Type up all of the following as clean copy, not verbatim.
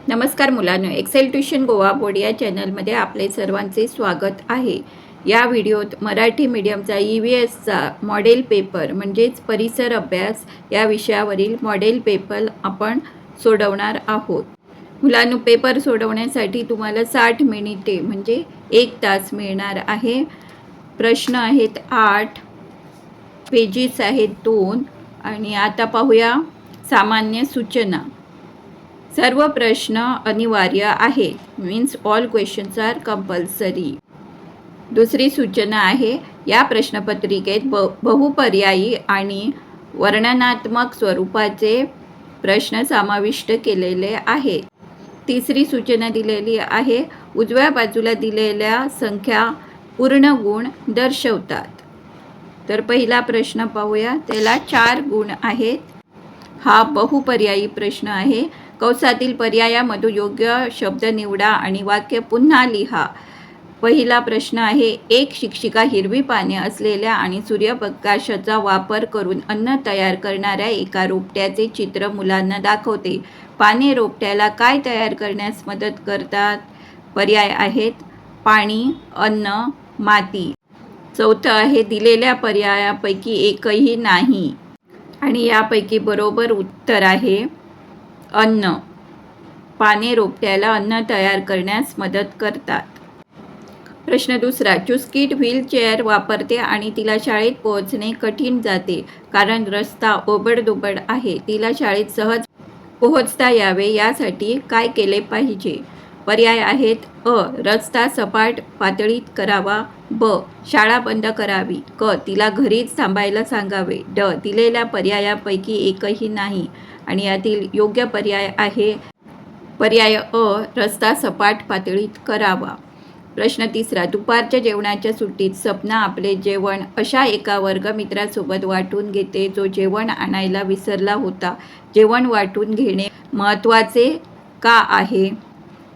नमस्कार मुलांनो, Excel tuition Goa board या चॅनलमध्ये आपले सर्वांचे स्वागत आहे। या व्हिडिओत मराठी मीडियमचा EVSचा मॉडेल पेपर म्हणजेच परिसर अभ्यास या विषयावरील मॉडेल पेपर आपण सोडवणार आहोत। मुलांनो, पेपर सोडवण्यासाठी तुम्हाला 60 मिनिटे म्हणजे 1 तास मिळणार आहे। प्रश्न आहेत 8, पेजेस आहेत 2 आणि आता पाहूया सामान्य सूचना। सर्व प्रश्न अनिवार्य आहेत, means all questions are compulsory. दुसरी सूचना आहे, या प्रश्नपत्रिकेत बहुपर्यायी आणि वर्णनात्मक स्वरूपाचे प्रश्न समाविष्ट केलेले आहेत। तिसरी सूचना दिलेली आहे, उजव्या बाजूला दिलेल्या संख्या पूर्ण गुण दर्शवतात। तर पहिला प्रश्न पाहूया, त्याला 4 गुण आहेत। हा बहुपर्यायी प्रश्न आहे। कंसातील पर्यायामधून योग्य शब्द निवडा आणि वाक्य पुन्हा लिहा। पहिला प्रश्न आहे, एक शिक्षिका हिरवी पाने असलेल्या आणि सूर्यप्रकाशाचा वापर करून अन्न तयार करणाऱ्या एका रोपट्याचे चित्र मुलांना दाखवते। पाने रोपट्याला काय तयार करण्यास मदत करतात? पर्याय आहेत पाणी, अन्न, माती। चौथं आहे, दिलेल्या पर्यायापैकी एकही नाही आणि यापैकी बरोबर उत्तर आहे अन्न। पाने रोपट्याला अन्न तयार करण्यास मदत करतात। प्रश्न दुसरा, चुस्कीट व्हीलचेअर वापरते आणि तिला शाळेत पोहोचणे कठीण जाते कारण रस्ता ओबडधोबड आहे। तिला शाळेत सहज पोहोचता यावे यासाठी काय केले पाहिजे? पर्याय आहेत अ, रस्ता सपाट पातळीत करावा, ब, शाळा बंद करावी, क, तिला घरीच थांबायला सांगावे, ड, दिलेल्या पर्यायापैकी एकही नाही आणि यातील योग्य पर्याय आहे पर्याय अ, रस्ता सपाट पातळीत करावा। प्रश्न तिसरा, दुपारच्या जेवणाच्या सुट्टीत सपना आपले जेवण अशा एका वर्गमित्रासोबत वाटून घेते जो जेवण आणायला विसरला होता। जेवण वाटून घेणे महत्त्वाचे का आहे?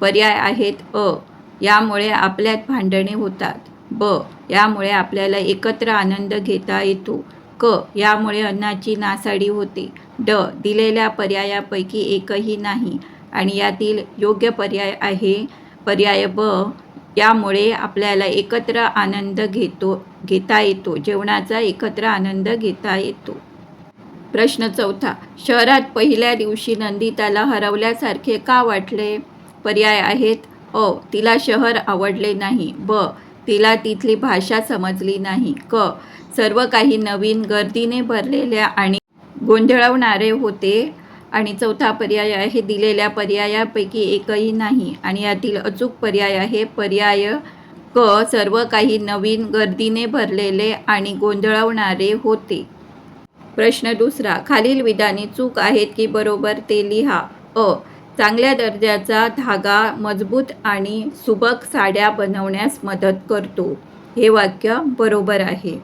पर्याय आहेत अ, यामुळे आपल्यात भांडणे होतात, ब, यामुळे आपल्याला एकत्र आनंद घेता येतो, क, यामुळे अन्नाची नासाडी होते, ड, दिलेल्या पर्यायापैकी एकही नाही आणि यातील योग्य पर्याय आहे पर्याय ब, यामुळे आपल्याला एकत्र आनंद घेता येतो, जेवणाचा एकत्र आनंद घेता येतो। प्रश्न चौथा, शहरात पहिल्या दिवशी नंदिताला हरवल्यासारखे का वाटले? पर्याय आहेत अ, तिला शहर आवडले नाही, ब, तिला तिथली भाषा समजली नाही, क, सर्व काही नवीन, गर्दीने भरलेले आणि गोंधळवणारे होते आणि चौथा पर्याय आहे दिलेल्या पर्यायापैकी एकही नाही आणि यातील अचूक पर्याय आहे पर्याय क, सर्व काही नवीन, गर्दीने भरलेले आणि गोंधळवणारे होते। प्रश्न दुसरा, खालील विधाने चूक आहेत की बरोबर ते लिहा। अ, चांगल्या दर्जाचा धागा मजबूत आणि सुबक साड्या बनवण्यास मदत करतो, हे वाक्य बरोबर आहे।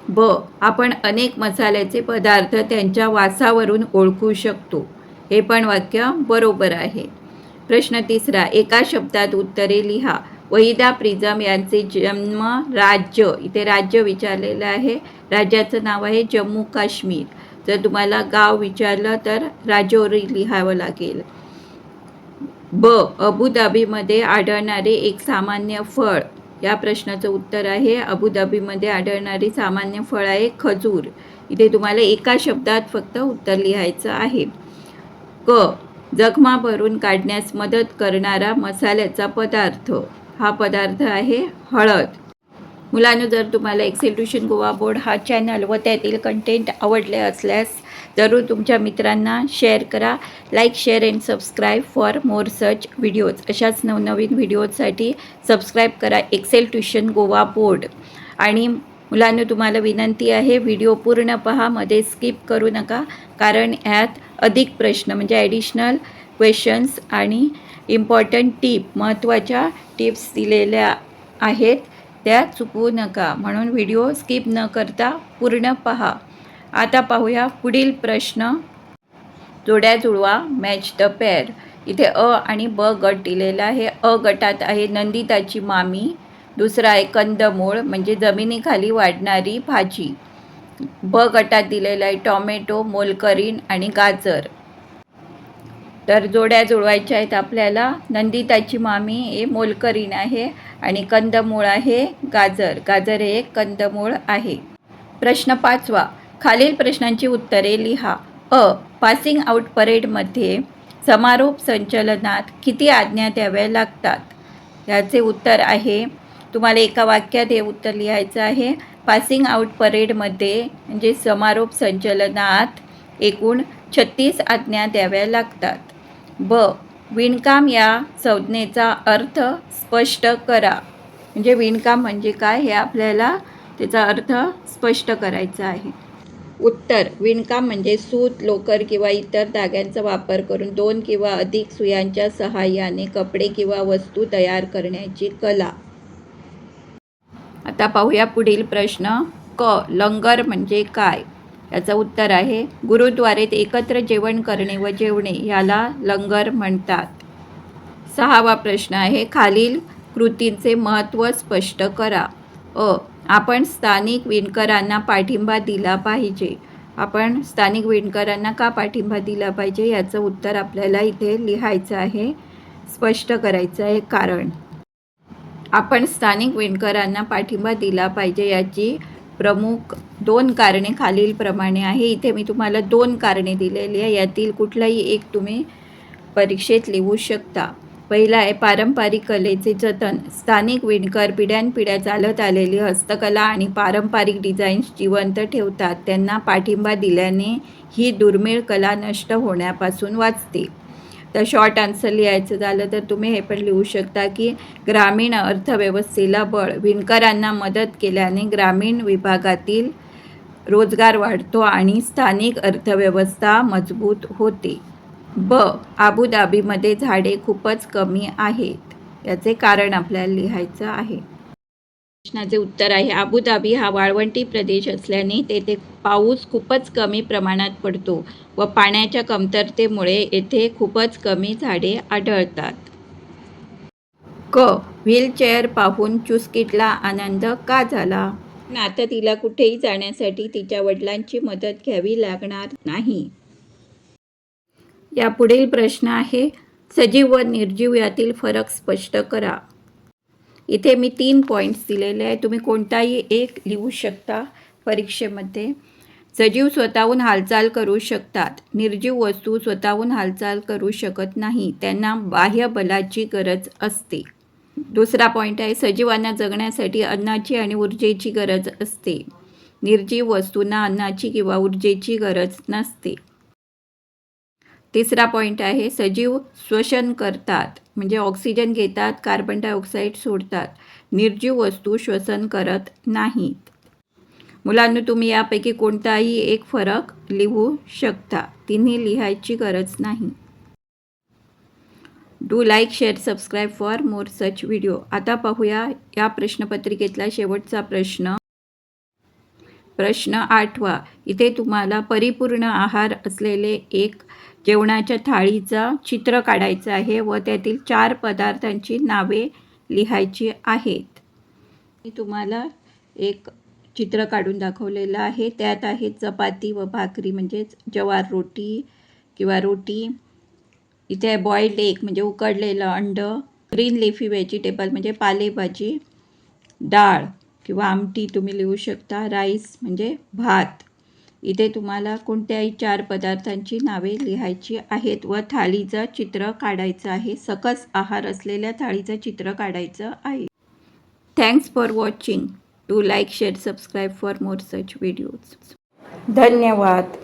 ब, आपण अनेक मसाल्याचे पदार्थ त्यांच्या वासावरून ओळखू शकतो, हे पण वाक्य बरोबर आहे। प्रश्न तिसरा, एका शब्दात उत्तरे लिहा। वहिदा प्रिझम यांचे जन्म राज्य, इथे राज्य विचारलेलं आहे, राज्याचं नाव आहे जम्मू काश्मीर। जर तुम्हाला गाव विचारलं तर राजौरी लिहावं लागेल। ब, अबुधाबीमध्ये आढळणारे एक सामान्य फळ, या प्रश्नाचं उत्तर आहे अबुधाबीमध्ये आढळणारी सामान्य फळ आहे खजूर। इथे तुम्हाला एका शब्दात फक्त उत्तर लिहायचं आहे। क, जखमा भरून काढण्यास मदत करणारा मसाल्याचा पदार्थ, हा पदार्थ आहे हळद। मुलांनो, जर तुम्हाला एक्सेल ट्युशन गोवा बोर्ड हा चॅनल व त्यातील कंटेंट आवडले असल्यास जरूर तुमच्या मित्रांना शेअर करा। Like, share and subscribe for more such videos. अशाच नवनवीन व्हिडिओजसाठी सबस्क्राईब करा एक्सेल ट्युशन गोवा बोर्ड। आणि मुलांनो, तुम्हाला विनंती आहे, व्हिडिओ पूर्ण पहा, मध्ये स्किप करू नका, कारण यात अधिक प्रश्न म्हणजे ॲडिशनल क्वेश्चन्स आणि इम्पॉर्टंट टिप, महत्त्वाच्या टिप्स दिलेल्या आहेत, त्या चुकवू नका, म्हणून व्हिडिओ स्किप न करता पूर्ण पहा। आता पाहूया पुढील प्रश्न, जोड्या जुळवा, मॅच द पेअर। इथे अ आणि ब गट दिलेला आहे। अ गटात आहे नंदिताची मामी, दुसरा आहे कंदमूळ म्हणजे जमिनीखाली वाढणारी भाजी। ब गटात दिलेला आहे टॉमॅटो, मोलकरीण आणि गाजर। तर जोड्या जुळवायच्या आहेत आपल्याला. नंदिताची मामी हे मोलकरीण आहे आणि कंदमूळ आहे गाजर. गाजर हे एक कंदमूळ आहे. प्रश्न 5वा. खालील प्रश्नांची उत्तरे लिहा. पासिंग आउट परेडमध्ये समारोप संचलनात किती आज्ञा द्याव्या लागतात? याचे उत्तर आहे, तुम्हाला एका वाक्यात हे उत्तर लिहायचं आहे. पासिंग आउट परेडमध्ये म्हणजे समारोप संचलनात एकूण 36 आज्ञा द्याव्या लागतात. विणकाम या संज्ञेचा अर्थ स्पष्ट करा. म्हणजे विणकाम म्हणजे काय हे आपल्याला त्याचा अर्थ स्पष्ट करायचा आहे. उत्तर: विणकाम म्हणजे सूत, लोकर किंवा इतर धाग्यांचा वापर करून 2 किंवा अधिक सुयांच्या सहाय्याने कपडे किंवा वस्तू तयार करण्याची कला. आता पाहूया पुढील प्रश्न. लंगर म्हणजे काय? याचं उत्तर आहे, गुरुद्वारेत एकत्र जेवण करणे व जेवणे याला लंगर म्हणतात. 6वा प्रश्न आहे, खालील कृतींचे महत्त्व स्पष्ट करा. आपण स्थानिक विणकरांना पाठिंबा दिला पाहिजे. आपण स्थानिक विणकरांना का पाठिंबा दिला पाहिजे याचं उत्तर आपल्याला इथे लिहायचं आहे, स्पष्ट करायचं आहे कारण. आपण स्थानिक विणकरांना पाठिंबा दिला पाहिजे याची प्रमुख 2 कारणे खालीलप्रमाणे आहे. इथे मी तुम्हाला 2 कारणे दिलेली आहे. यातील कुठलाही एक तुम्ही परीक्षेत लिहू शकता. पहिला आहे, पारंपरिक कलेचे जतन. स्थानिक विणकर पिढ्यानपिढ्या चालत आलेली हस्तकला आणि पारंपरिक डिझाईन्स जिवंत ठेवतात. त्यांना पाठिंबा दिल्याने ही दुर्मिळ कला नष्ट होण्यापासून वाचते. तर शॉर्ट आन्सर लिहायचं झालं तर तुम्ही हे पण लिहू शकता की ग्रामीण अर्थव्यवस्थेला बळ. विणकरांना मदत केल्याने ग्रामीण विभागातील रोजगार वाढतो आणि स्थानिक अर्थव्यवस्था मजबूत होते. अबुधाबीमध्ये झाडे खूपच कमी आहेत. याचे कारण आपल्याला लिहायचं आहे. प्रश्नाचे उत्तर आहे, अबुधाबी हा वाळवंटी प्रदेश असल्याने तेथे पाऊस खूपच कमी प्रमाणात पडतो व पाण्याच्या कमतरतेमुळे येथे खूपच कमी झाडे आढळतात. व्हीलचेअर पाहून चुस्कीटला आनंद का झाला? आता तिला कुठेही जाण्यासाठी तिच्या वडिलांची मदत घ्यावी लागणार नाही. या पुढील प्रश्न आहे, सजीव व निर्जीव यातील फरक स्पष्ट करा. इथे मी 3 पॉईंट्स दिलेले आहे. तुम्ही कोणताही एक लिहू शकता परीक्षेमध्ये. सजीव स्वतःहून हालचाल करू शकतात. निर्जीव वस्तू स्वतःहून हालचाल करू शकत नाही. त्यांना बाह्य बलाची गरज असते. दुसरा पॉईंट आहे, सजीवांना जगण्यासाठी अन्नाची आणि ऊर्जेची गरज असते. निर्जीव वस्तूंना अन्नाची किंवा ऊर्जेची गरज नसते. तिसरा पॉईंट आहे, सजीव श्वसन करतात म्हणजे ऑक्सिजन घेतात, कार्बन डायऑक्साईड सोडतात. निर्जीव वस्तू श्वसन करत नाहीत. मुलांनो, तुम्ही यापैकी कोणताही एक फरक लिहू शकता. तिन्ही लिहायची गरज नाही. Do like, share, subscribe for more such video. आता पाहूया या प्रश्नपत्रिकेतला शेवटचा प्रश्न. प्रश्न 8वा. इथे तुम्हाला परिपूर्ण आहार असलेले एक जेवणाच्या थाळीचं चित्र काढायचं आहे व त्यातील 4 पदार्थांची नावे लिहायची आहेत. मी तुम्हाला एक चित्र काढून दाखवलेलं आहे. त्यात आहे चपाती व भाकरी म्हणजेच ज्वार रोटी किंवा रोटी. इथे आहे बॉइल्ड एग म्हणजे उकडलेलं अंड. ग्रीन लिफी व्हेजिटेबल म्हणजे पालेभाजी. डाळ किंवा आमटी तुम्ही लिहू शकता. राईस म्हणजे भात. इथे तुम्हाला कोणत्याही 4 पदार्थांची नावे लिहायची आहेत व थाळीचं चित्र काढायचं आहे. सकस आहार असलेल्या थाळीचं चित्र काढायचं आहे. Thanks for watching. Do like, share, subscribe for more such videos. धन्यवाद.